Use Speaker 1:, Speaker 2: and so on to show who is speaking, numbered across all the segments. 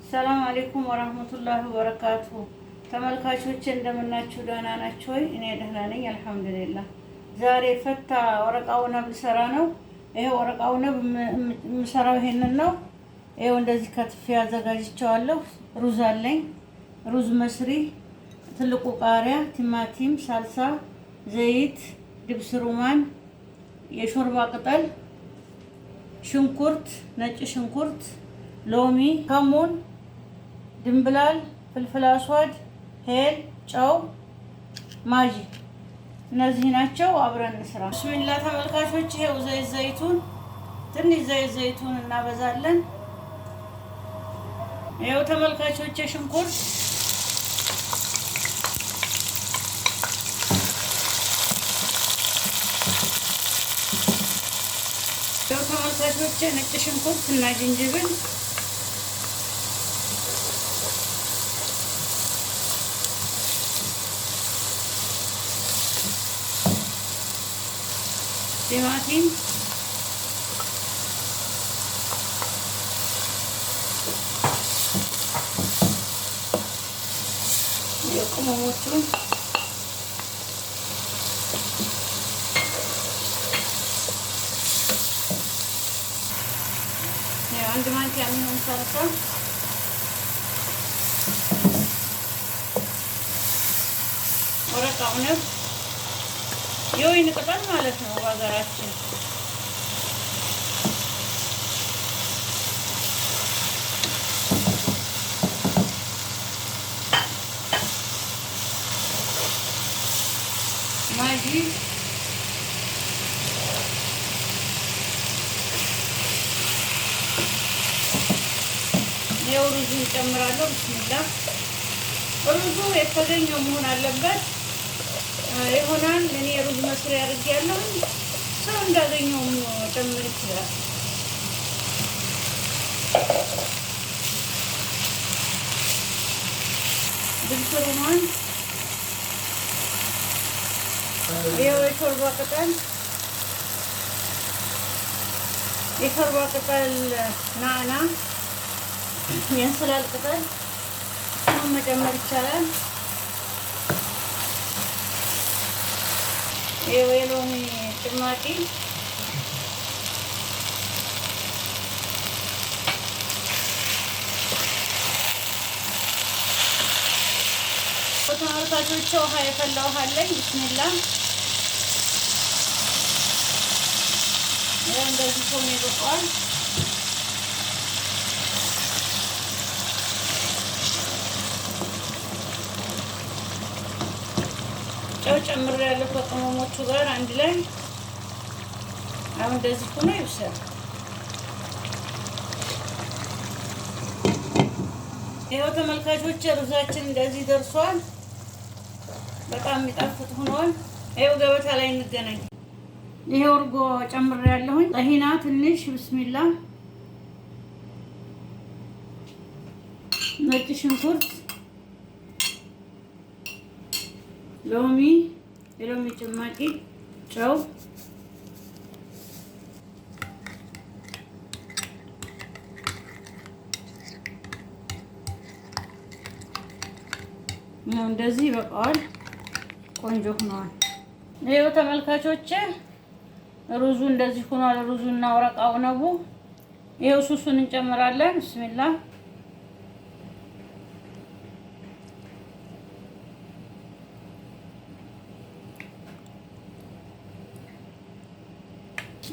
Speaker 1: ሰላም አለይኩም ወራህመቱላሂ ወበረካቱ። ተመልካቾቼ እንደምናችሁ ደህና ናችሁ ወይ? እኔ ደህና ነኝ አልሐምዱሊላህ። ዛሬ ፈታ ወረቃው ነብ ልሰራ ነው። ይሄ ወረቃው ነብ የምሰራው ይሄንን ነው። ይሄው እንደዚህ ከትፌ አዘጋጅቼዋለሁ። ሩዝ አለኝ፣ ሩዝ መስሪ፣ ትልቁ ቃሪያ፣ ቲማቲም፣ ሳልሳ፣ ዘይት፣ ድብስ ሩማን፣ የሾርባ ቅጠል፣ ሽንኩርት፣ ነጭ ሽንኩርት፣ ሎሚ፣ ከሙን፣ ድንብላል፣ ፍልፍል አስዋድ፣ ሄል፣ ጨው፣ ማጂ እነዚህ ናቸው። አብረን እንስራ። ብስሚላ ተመልካቾች፣ ይሄው ዘይት ዘይቱን ትንሽ ዘይት ዘይቱን እናበዛለን። ይሄው ተመልካቾች ሽንኩርት ይሄው ተመልካቾች ነጭ ሽንኩርት እና ዝንጅብል ቲማቲም የቅመሞቹን አንድ ማንኪያ የሚሆን ሳልሳ ወረቃው ነብ የወይን ቅጠል ማለት ነው በሀገራችን። ማጂ ይኸው ሩዙን ጨምራለሁ። ብስሚላህ ሩዙ የተገኘው መሆን አለበት ይሆናል። እኔ ሩዝ መስሪያ አድርጌያለሁ። ሰው እንዳገኘው ጨምር ይችላል። ድብስ ሩማን፣ የሾርባ ቅጠል፣ የሾርባ ቅጠል፣ ናዕና፣ የእንስላል ቅጠል መጨመር ይቻላል። የሎሚ ጭማቂ፣ ተመልካቾች ውሃ የፈላ ውሃ አለኝ። ቢስሚላ እንደዚህ ሆኖ ይበቃዋል። ጨው ጨምሬያለሁ ከቅመሞቹ ጋር አንድ ላይ። አሁን እንደዚህ ሆኖ ይብሰል። ይኸው ተመልካቾች ሩዛችን እንደዚህ ደርሷል። በጣም የሚጣፍጥ ሆኗል። ይኸው ገበታ ላይ እንገናኝ። ይኸው እርጎ ጨምሬያለሁኝ። ጠሂና ትንሽ፣ ብስሚላ፣ ነጭ ሽንኩርት፣ ሎሚ፣ የሎሚ ጭማቂ፣ ጨው፣ እንደዚህ ይበቃዋል። ቆንጆ ሆኗል። ይኸው ተመልካቾቼ ሩዙ እንደዚህ ሆኗል። ሩዙና ወረቃው ነቡ። ይኸው ሱሱን እንጨምራለን። ብስሚላ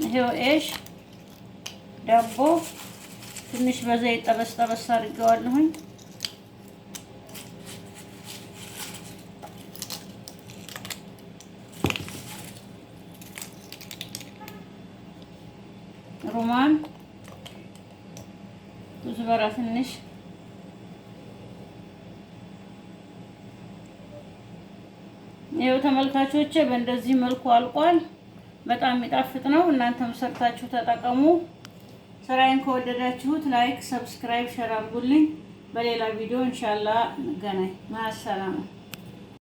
Speaker 1: ይሄው ኤሽ ዳቦ ትንሽ በዘይት ጠበስ ጠበስ አድርጌዋለሁኝ። ሩማን፣ ኩዝበራ ትንሽ፣ ይኸው ተመልካቾቼ በእንደዚህ መልኩ አልቋል። በጣም የሚጣፍጥ ነው። እናንተም ሰርታችሁ ተጠቀሙ። ስራዬን ከወደዳችሁት ላይክ፣ ሰብስክራይብ፣ ሼር አድርጉልኝ። በሌላ ቪዲዮ ኢንሻአላህ እንገናኝ። ማሰላማ